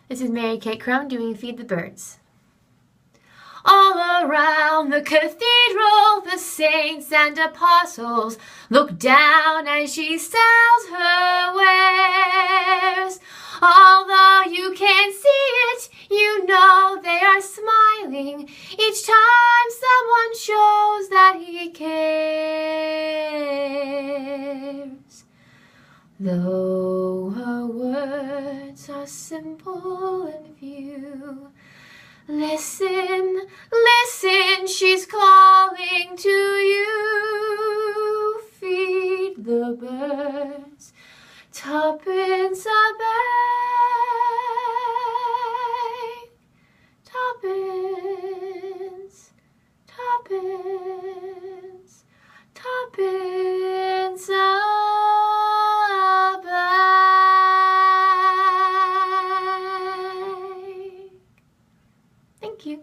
This is Mary Kate Crumb doing Feed the Birds. All around the cathedral, the saints and apostles look down as she sells her wares. Although you can't see it, you know they are smiling each time someone shows that he cares. Though her words are simple and few, listen, listen, she's calling to you. Feed the birds, tuppence a bag. Tuppence, tuppence, tuppence a bag. Thank you.